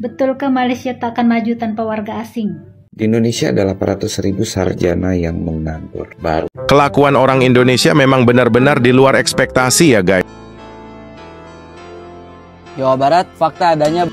Betulkah Malaysia tak akan maju tanpa warga asing? Di Indonesia ada 800.000 sarjana yang menganggur baru. Kelakuan orang Indonesia memang benar-benar di luar ekspektasi ya guys. Jawa Barat, fakta adanya.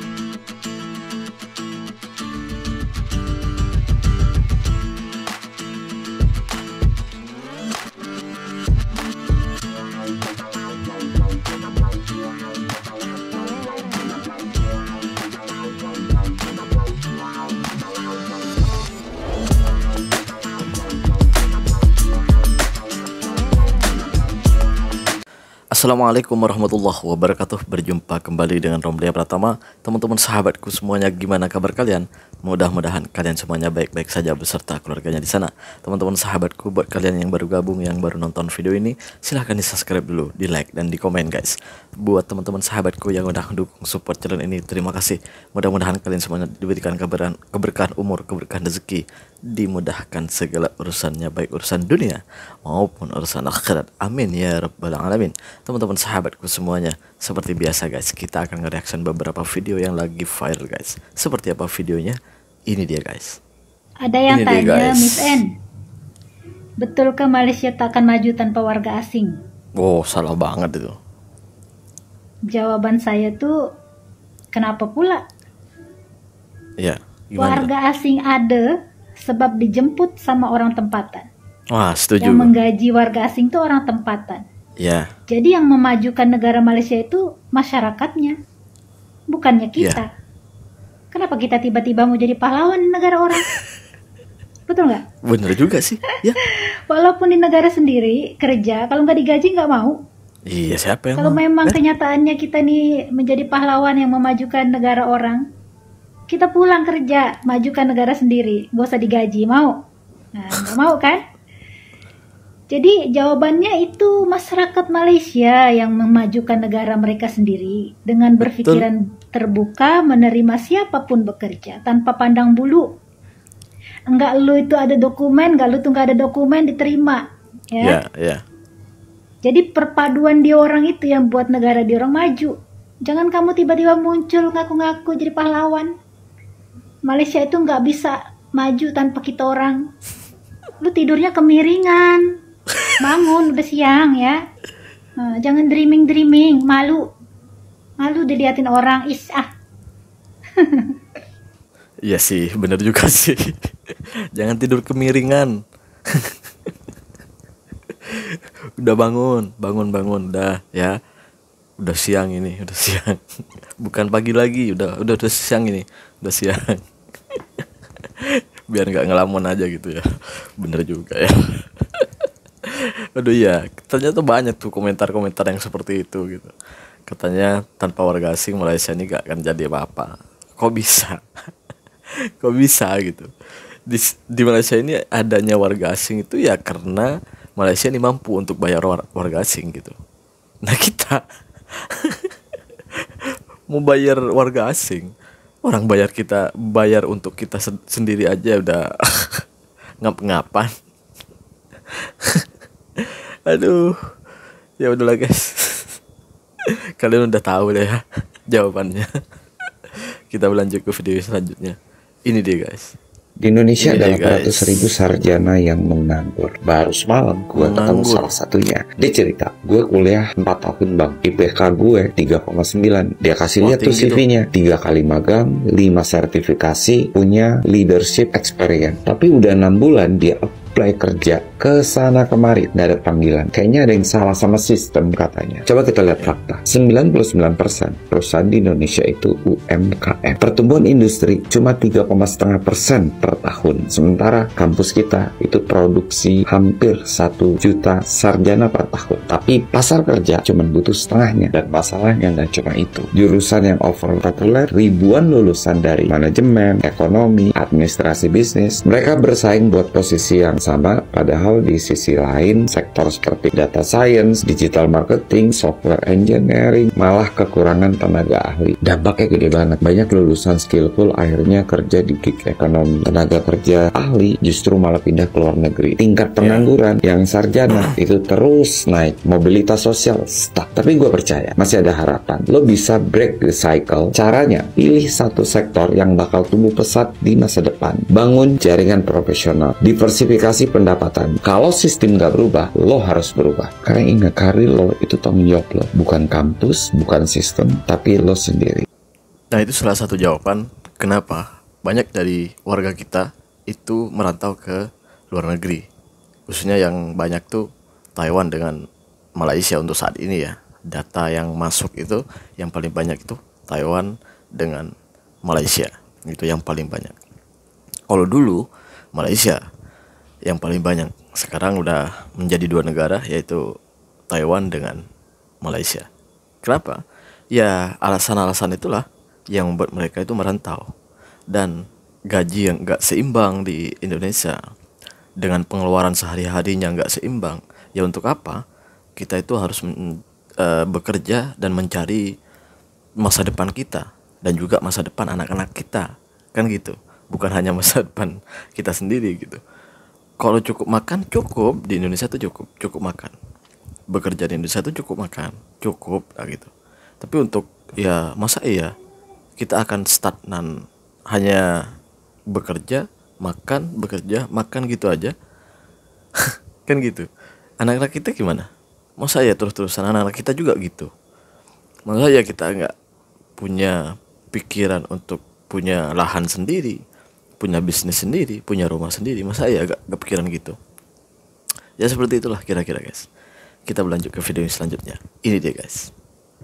Assalamualaikum warahmatullahi wabarakatuh. Berjumpa kembali dengan Romlia Pratama. Teman-teman sahabatku semuanya, gimana kabar kalian? Mudah-mudahan kalian semuanya baik-baik saja beserta keluarganya di sana. Teman-teman sahabatku, buat kalian yang baru gabung, yang baru nonton video ini, silahkan di subscribe dulu, di like dan di komen guys. Buat teman-teman sahabatku yang udah mendukung support channel ini, terima kasih. Mudah-mudahan kalian semuanya diberikan keberkahan umur, keberkahan rezeki, dimudahkan segala urusannya, baik urusan dunia maupun urusan akhirat. Amin ya rabbal alamin. Teman-teman sahabatku semuanya, seperti biasa guys, kita akan nge-reaction beberapa video yang lagi viral guys. Seperti apa videonya? Ini dia guys. Ada yang tanya, Miss N, betulkah Malaysia tak akan maju tanpa warga asing? Oh, salah banget itu. Jawaban saya tuh, kenapa pula? Ya, warga asing ada sebab dijemput sama orang tempatan. Wah, setuju. Yang menggaji warga asing tuh orang tempatan. Ya. Jadi yang memajukan negara Malaysia itu masyarakatnya, bukannya kita. Kenapa kita tiba-tiba mau jadi pahlawan di negara orang? Betul nggak? Bener juga sih. Ya. Walaupun di negara sendiri kerja, kalau nggak digaji nggak mau. Iya, siapa yang kalau memang kenyataannya kita nih menjadi pahlawan yang memajukan negara orang, kita pulang kerja, majukan negara sendiri, gak usah digaji, mau? Nah, nggak mau kan? Jadi jawabannya itu masyarakat Malaysia yang memajukan negara mereka sendiri dengan berpikiran terbuka, menerima siapapun bekerja tanpa pandang bulu. Enggak lu itu ada dokumen, enggak lu tuh enggak ada dokumen diterima, ya. Yeah. Jadi perpaduan di orang itu yang buat negara di orang maju. Jangan kamu tiba-tiba muncul ngaku-ngaku jadi pahlawan. Malaysia itu nggak bisa maju tanpa kita orang. Lu tidurnya kemiringan. Bangun, udah siang ya. Jangan dreaming, malu diliatin orang, Iya sih, bener juga sih. Jangan tidur kemiringan. Udah bangun, udah ya. Udah siang ini, udah siang. Bukan pagi lagi, udah siang ini, udah siang. Biar nggak ngelamun aja gitu ya. Bener juga ya. Aduh ya, ternyata banyak tuh komentar-komentar yang seperti itu gitu. Katanya tanpa warga asing Malaysia ini gak akan jadi apa-apa. Kok bisa? Kok bisa gitu? Di Malaysia ini adanya warga asing itu ya karena Malaysia ini mampu untuk bayar warga asing gitu. Nah kita mau bayar warga asing, orang bayar untuk kita sendiri aja udah ngap-ngapan. Aduh, ya udahlah guys. Kalian udah tahu deh ya jawabannya. Kita berlanjut ke video selanjutnya. Ini dia guys. Di Indonesia ada 800.000 sarjana yang menganggur. Baru semalam gue ketemu salah satunya. Dia cerita, gue kuliah 4 tahun bang, IPK gue 3,9. Dia kasih lihat tuh CV-nya, 3 kali magang, 5 sertifikasi, punya leadership experience. Tapi udah 6 bulan dia apply kerja ke sana kemari, nggak ada panggilan. Kayaknya ada yang salah sama sistem katanya. Coba kita lihat fakta. 99% perusahaan di Indonesia itu UMKM. Pertumbuhan industri cuma 3,5% per tahun. Sementara kampus kita itu produksi hampir 1 juta sarjana per tahun. Tapi pasar kerja cuma butuh setengahnya. Dan masalahnya nggak cuma itu. Jurusan yang overall populer, ribuan lulusan dari manajemen, ekonomi, administrasi bisnis. Mereka bersaing buat posisi yang sama, padahal Padahal di sisi lain, sektor seperti data science, digital marketing, software engineering malah kekurangan tenaga ahli. Dampaknya gede banget. Banyak lulusan skillful akhirnya kerja di gig ekonomi. Tenaga kerja ahli justru malah pindah ke luar negeri. Tingkat pengangguran yang sarjana itu terus naik. Mobilitas sosial stuck. Tapi gue percaya masih ada harapan. Lo bisa break the cycle. Caranya, pilih satu sektor yang bakal tumbuh pesat di masa depan. Bangun jaringan profesional. Diversifikasi pendapatan. Kalau sistem nggak berubah, lo harus berubah. Karena ingat, karir lo itu tanggung jawab lo. Bukan kampus, bukan sistem, tapi lo sendiri. Nah, itu salah satu jawaban kenapa banyak dari warga kita itu merantau ke luar negeri. Khususnya yang banyak tuh Taiwan dengan Malaysia untuk saat ini ya. Data yang masuk itu yang paling banyak itu Taiwan dengan Malaysia. Itu yang paling banyak. Kalau dulu Malaysia yang paling banyak, sekarang udah menjadi dua negara, yaitu Taiwan dengan Malaysia. Kenapa? Ya alasan-alasan itulah yang membuat mereka itu merantau. Dan gaji yang gak seimbang di Indonesia, dengan pengeluaran sehari-harinya gak seimbang, ya untuk apa? Kita itu harus bekerja dan mencari masa depan kita dan juga masa depan anak-anak kita, kan gitu. Bukan hanya masa depan kita sendiri gitu. Kalau cukup makan, cukup di Indonesia tuh cukup makan. Bekerja di Indonesia tuh cukup makan, cukup lah gitu. Tapi untuk ya masa iya kita akan stagnan hanya bekerja, makan gitu aja. Kan gitu. Anak-anak kita gimana? Masa ya terus-terusan anak-anak kita juga gitu. Masa ya kita nggak punya pikiran untuk punya lahan sendiri, punya bisnis sendiri, punya rumah sendiri. Masa ya gak kepikiran gitu. Ya seperti itulah kira-kira guys. Kita berlanjut ke video selanjutnya. Ini dia guys.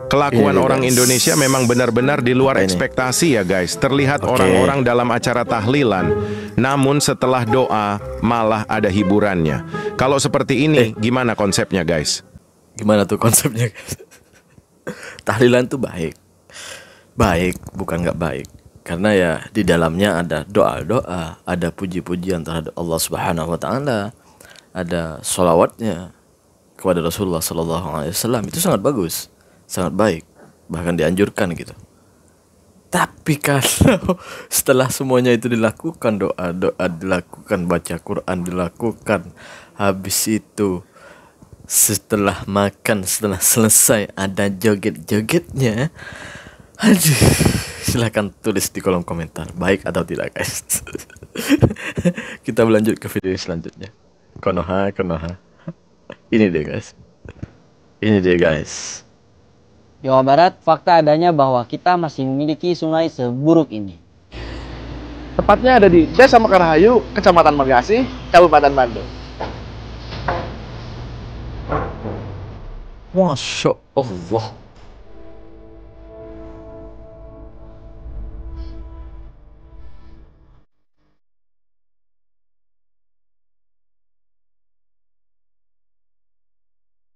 Kelakuan orang Indonesia memang benar-benar di luar ekspektasi ya guys. Terlihat orang-orang dalam acara tahlilan, namun setelah doa malah ada hiburannya. Kalau seperti ini gimana konsepnya guys? Gimana tuh konsepnya guys? Tahlilan tuh baik, bukan gak baik. Karena ya di dalamnya ada doa-doa, ada puji-pujian terhadap Allah Subhanahu wa taala, ada sholawatnya kepada Rasulullah sallallahu alaihi wasallam. Itu sangat bagus, sangat baik, bahkan dianjurkan gitu. Tapi kalau setelah semuanya itu dilakukan, doa-doa dilakukan, baca Quran dilakukan, habis itu setelah makan, setelah selesai ada joget-jogetnya. Aduh, silahkan tulis di kolom komentar baik atau tidak guys. Kita berlanjut ke video selanjutnya. Konoha. Ini dia guys. Jawa Barat, fakta adanya bahwa kita masih memiliki sungai seburuk ini. Tepatnya ada di Desa Mekarhayu, Kecamatan Mergasih, Kabupaten Bandung. Masya Allah.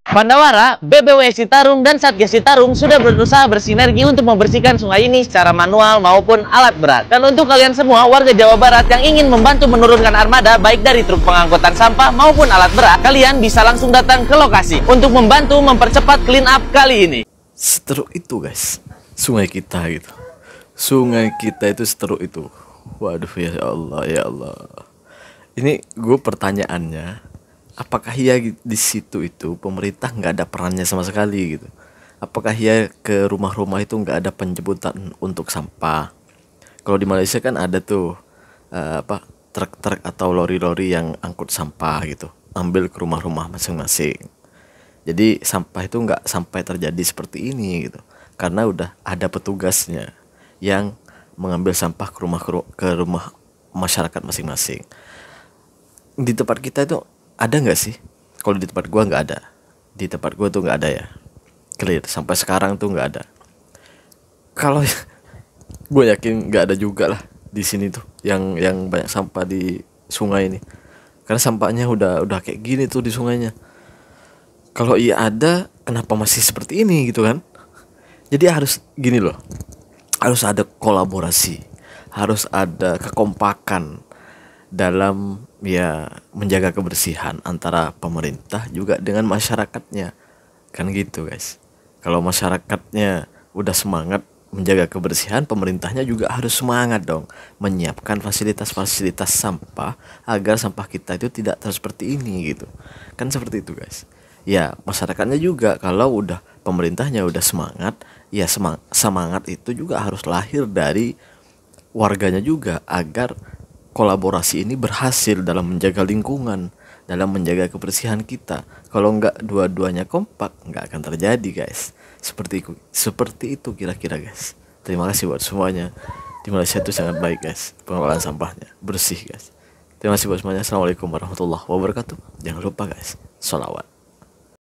Pandawara, BPW Citarum, dan Satgas Citarum sudah berusaha bersinergi untuk membersihkan sungai ini secara manual maupun alat berat. Dan untuk kalian semua warga Jawa Barat yang ingin membantu menurunkan armada baik dari truk pengangkutan sampah maupun alat berat, kalian bisa langsung datang ke lokasi untuk membantu mempercepat clean up kali ini. Seteruk itu guys, sungai kita gitu. Sungai kita itu seteruk itu. Waduh ya Allah, ya Allah. Ini gue pertanyaannya, apakah ya di situ itu pemerintah nggak ada perannya sama sekali gitu? Apakah ya ke rumah-rumah itu nggak ada penjemputan untuk sampah? Kalau di Malaysia kan ada tuh truk-truk atau lori-lori yang angkut sampah gitu, ambil ke rumah-rumah masing-masing. Jadi sampah itu nggak sampai terjadi seperti ini gitu, karena udah ada petugasnya yang mengambil sampah ke rumah masyarakat masing-masing. Di tempat kita itu ada nggak sih? Kalau di tempat gua nggak ada. Di tempat gua tuh nggak ada ya. Clear. Sampai sekarang tuh nggak ada. Kalau gue yakin nggak ada juga lah di sini tuh yang banyak sampah di sungai ini. Karena sampahnya udah kayak gini tuh di sungainya. Kalau iya ada, kenapa masih seperti ini gitu kan? Jadi harus gini loh. Harus ada kolaborasi. Harus ada kekompakan dalam ya menjaga kebersihan antara pemerintah juga dengan masyarakatnya. Kan gitu guys. Kalau masyarakatnya udah semangat menjaga kebersihan, pemerintahnya juga harus semangat dong menyiapkan fasilitas-fasilitas sampah agar sampah kita itu tidak terus seperti ini gitu. Kan seperti itu guys. Ya masyarakatnya juga kalau udah pemerintahnya udah semangat, ya semangat itu juga harus lahir dari warganya juga agar kolaborasi ini berhasil dalam menjaga lingkungan, dalam menjaga kebersihan kita. Kalau nggak dua-duanya kompak, nggak akan terjadi guys. Seperti itu kira-kira guys. Terima kasih buat semuanya. Di Malaysia itu sangat baik guys, pengelolaan sampahnya bersih guys. Terima kasih buat semuanya. Assalamualaikum warahmatullahi wabarakatuh. Jangan lupa guys, sholawat.